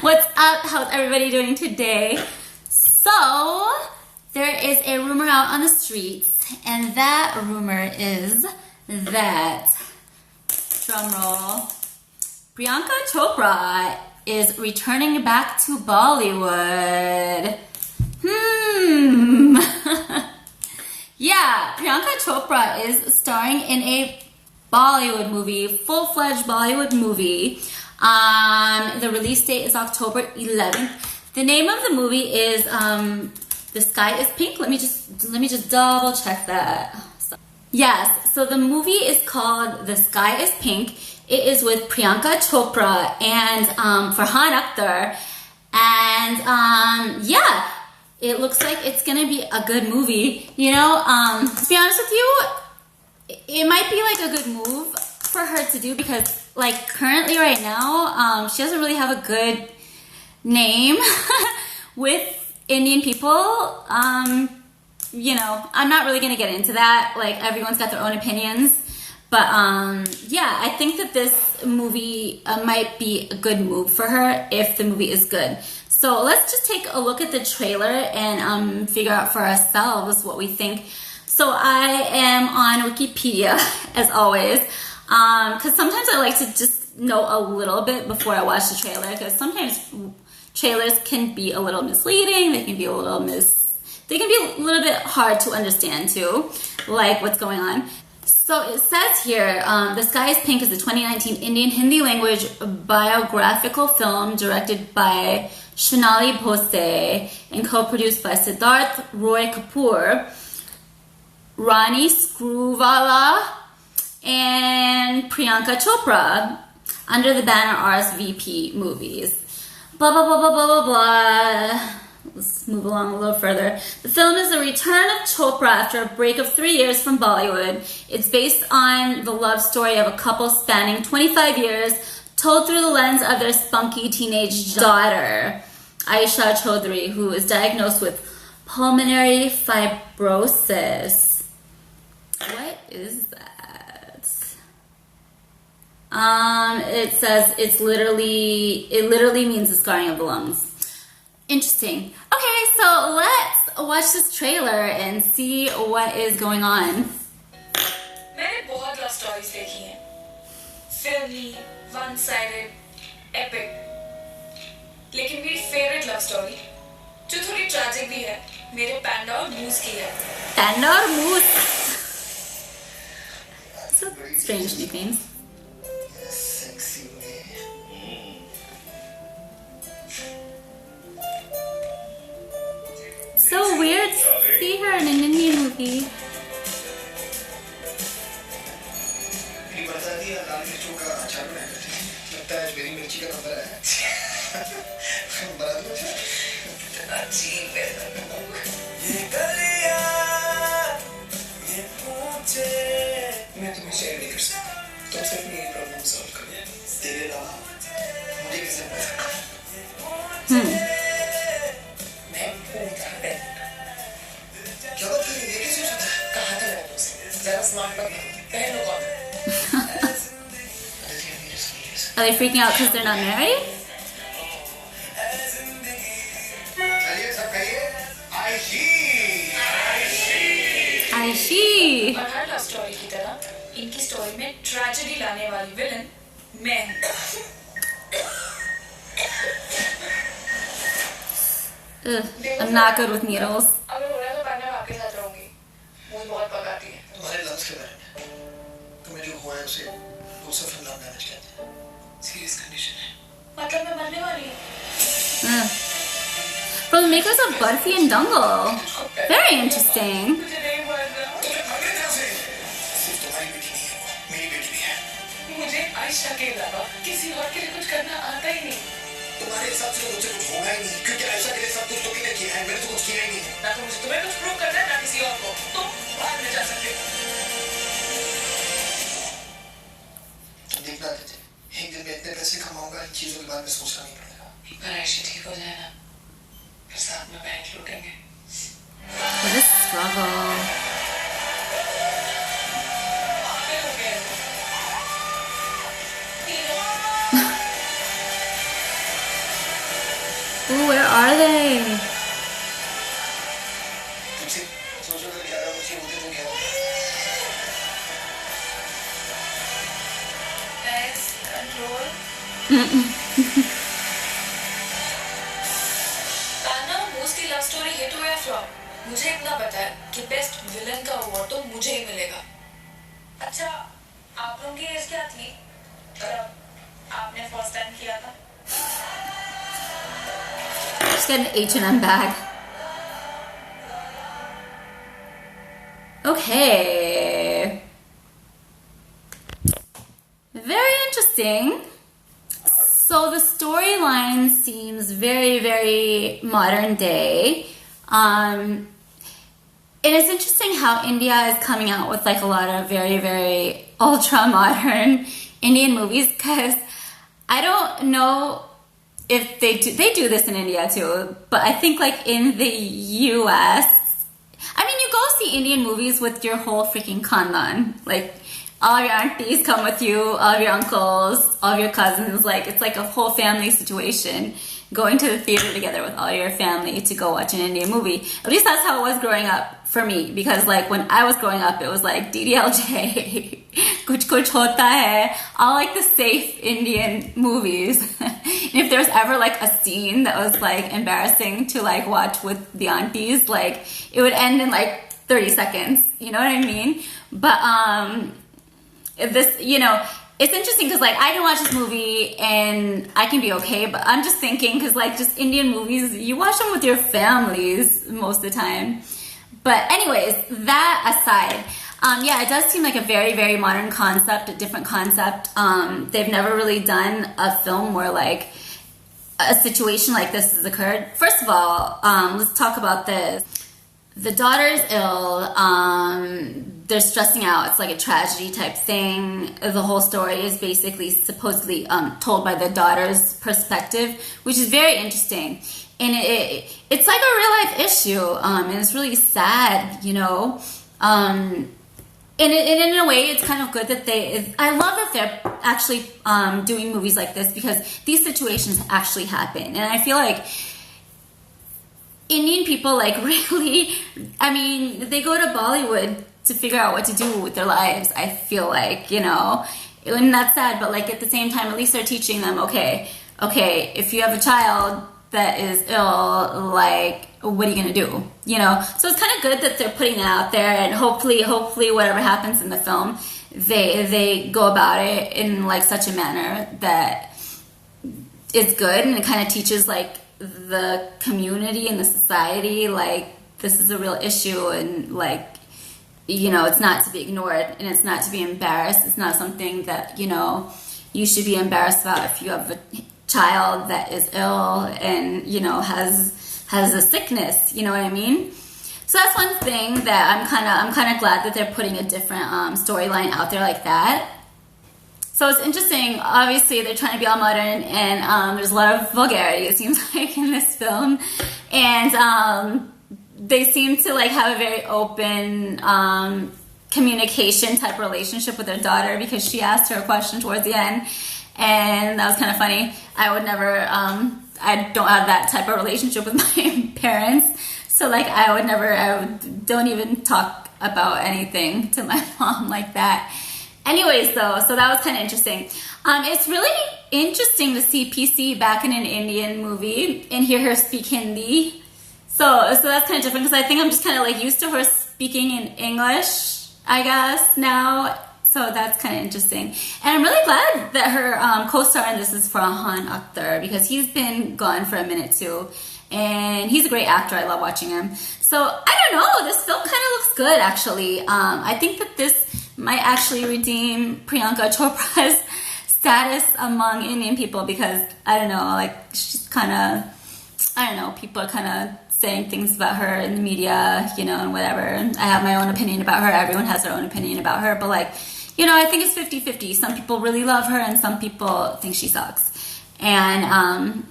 What's up? How's everybody doing today? So, there is a rumor out on the streets, and that rumor is that, drumroll, Priyanka Chopra is returning back to Bollywood. Yeah, Priyanka Chopra is starring in a Bollywood movie, full-fledged Bollywood movie. The release date is October 11th. The name of the movie is The Sky is Pink. Let me just double check that. Yes, so the movie is called The Sky is Pink. It is with Priyanka Chopra and Farhan Akhtar. And yeah, it looks like it's gonna be a good movie. You know, to be honest with you, it might be like a good move for her to do because like currently right now, she doesn't really have a good name with Indian people. You know, I'm not really gonna get into that. Like everyone's got their own opinions. But yeah, I think that this movie might be a good move for her if the movie is good. So let's just take a look at the trailer and figure out for ourselves what we think. So I am on Wikipedia, as always, because sometimes I like to just know a little bit before I watch the trailer, because sometimes trailers can be a little misleading, they can be a little bit hard to understand too, like what's going on. So it says here, The Sky is Pink is a 2019 Indian Hindi language biographical film directed by Shonali Bhose and co-produced by Siddharth Roy Kapoor, Rani Screwvala, and Priyanka Chopra under the banner RSVP Movies. Blah, blah, blah, blah, blah, blah, blah. Let's move along a little further. The film is the return of Chopra after a break of 3 years from Bollywood. It's based on the love story of a couple spanning 25 years, told through the lens of their spunky teenage daughter, Aisha Chaudhary, who is diagnosed with pulmonary fibrosis. What is that? It says it literally means the scarring of the lungs. Interesting. Okay, so let's watch this trailer and see what is going on. मैंने बहुत love stories देखी हैं, filmy, one-sided, epic. लेकिन मेरी favorite love story, जो थोड़ी tragic भी है, मेरे Panda और Moose की है. Panda और Moose. So strange nicknames. So weird to see her in an Indian movie. मैं तुम्हें शेयर नहीं कर सकता, तुम सिर्फ मेरी प्रॉब्लम सॉल्व करो, तेरे अलावा मुझे किसी ने पता नहीं। मैं पूछा है, क्या बात है, ये कैसे होता है? कहा था मैंने तुमसे, ज़रा स्मार्ट बनो, बहन लोग कौन है? Are they freaking out because they're not married? चलिए सब कहिए, Aishi. और हर लव स्टोरी की तरह इनकी स्टोरी में ट्रेजेडी लाने वाली विलन मैं हूँ। I'm not good with needles. अगर हो रहा है तो मैं आपके साथ रहूँगी, मुझे बहुत पकाती है। तुम्हारे लफ्ज़ के बारे में, तुम्हें जो हुआ है उसे दूसरा फिल्म मैनेज कहते हैं। सीरियस कंडीशन है, मतलब मैं मरने वाली हूँ। From the makers of Barfi and Dangal. Very interesting. मुझे नहीं मरना। सिर्फ तुम्हारी बेटी नहीं है, मेरी बेटी भी है। मुझे आयशा के अलावा किसी और के लिए कुछ करना आता ही नहीं। तुम्हारे हिसाब से मुझे कुछ होगा ही नहीं, क्योंकि आयशा के लिए सब कुछ तुमने किया है, मैंने तो कुछ किया ही नहीं है। ना तो मुझे तुम्हें कुछ प्रूव करना है, ना किसी और को। तुम बाहर में जा सकते हो। देखना थे, एक दिन मैं इतने पैसे कमाऊंगा, इन चीजों के बारे में सोचना नहीं पड़ेगा। पर आयशा ठीक हो जाए ना, फिर साथ में bank लूटेंगे। What a struggle. Ooh, where are they? तुझसे सोचो अगर 11 बच्चे होते तो क्या होता? Guys, control. ताना मोस्टली लव स्टोरी हिट हुआ फ्लॉप मुझे इतना पता है कि बेस्ट विलन का अवार्ड तो मुझे ही मिलेगा अच्छा आप लोगों की एज क्या थी जब आपने फर्स्ट टाइम किया था Just get an H&M bag. Okay. Very interesting. So the storyline seems very, very modern day. And it's interesting how India is coming out with like a lot of very, very ultra modern Indian movies, because I don't know if they do this in India too, but I think like in the US, I mean, you go see Indian movies with your whole freaking khandan, like all of your aunties come with you, all of your uncles, all of your cousins, like it's like a whole family situation, going to the theater together with all your family to go watch an Indian movie. At least that's how it was growing up for me, because like when I was growing up, it was like DDLJ, Kuch Kuch Hota Hai, all like the safe Indian movies. And if there was ever like a scene that was like embarrassing to like watch with the aunties, like it would end in like 30 seconds, you know what I mean? But this, you know, it's interesting because like I can watch this movie and I can be okay, but I'm just thinking because like just Indian movies, you watch them with your families most of the time. But anyways, that aside, yeah, it does seem like a very, very modern concept, a different concept. They've never really done a film where like a situation like this has occurred. First of all, let's talk about this. The daughter's ill, they're stressing out, it's like a tragedy type thing. The whole story is basically supposedly told by the daughter's perspective, which is very interesting. And it's like a real life issue, and it's really sad, you know. And in a way, it's kind of good that I love that they're actually doing movies like this, because these situations actually happen. And I feel like Indian people, like, really, I mean, they go to Bollywood to figure out what to do with their lives, I feel like, you know. And that's sad, but, like, at the same time, at least they're teaching them, okay, if you have a child that is ill, like, what are you going to do, you know? So it's kind of good that they're putting it out there, and hopefully whatever happens in the film, they go about it in, like, such a manner that is good, and it kind of teaches, like, the community and the society, like, this is a real issue, and, like, you know, it's not to be ignored, and it's not to be embarrassed. It's not something that, you know, you should be embarrassed about if you have a child that is ill and, you know, has a sickness, you know what I mean? So that's one thing that I'm kind of glad that they're putting a different storyline out there like that. So it's interesting. Obviously, they're trying to be all modern, and there's a lot of vulgarity, it seems like, in this film. And they seem to like have a very open communication type relationship with their daughter, because she asked her a question towards the end, and that was kind of funny. I would never, I don't have that type of relationship with my parents, so like I don't even talk about anything to my mom like that. Anyways, though, so that was kind of interesting. It's really interesting to see PC back in an Indian movie and hear her speak Hindi. So that's kind of different, because I think I'm just kind of like used to her speaking in English, I guess, now. So that's kind of interesting. And I'm really glad that her co-star in this is Farhan Akhtar, because he's been gone for a minute too. And he's a great actor. I love watching him. So I don't know. This film kind of looks good, actually. I think that this might actually redeem Priyanka Chopra's status among Indian people, because I don't know, like, she's kind of, I don't know, people are kind of saying things about her in the media, you know, and whatever. And I have my own opinion about her. Everyone has their own opinion about her, but like, you know, I think it's 50-50. Some people really love her, and some people think she sucks. And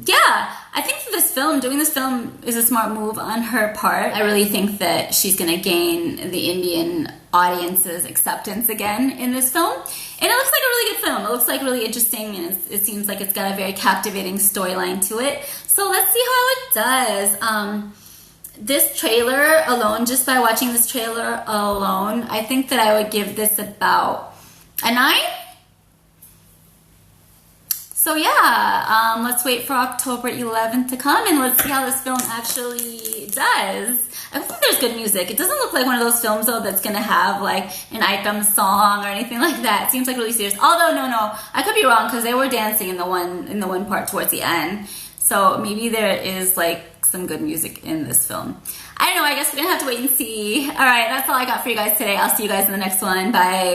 yeah, I think for this film, doing this film is a smart move on her part. I really think that she's going to gain the Indian audience's acceptance again in this film. And it looks like a really good film. It looks like really interesting, and it seems like it's got a very captivating storyline to it. So let's see how it does. This trailer alone, just by watching this trailer alone, I think that I would give this about a 9. So yeah, let's wait for October 11th to come, and let's see how this film actually does. I think there's good music. It doesn't look like one of those films, though, that's going to have, like, an item song or anything like that. It seems like really serious. Although, no, I could be wrong, because they were dancing in the one part towards the end. So maybe there is, like, some good music in this film. I don't know. I guess we're going to have to wait and see. All right, that's all I got for you guys today. I'll see you guys in the next one. Bye.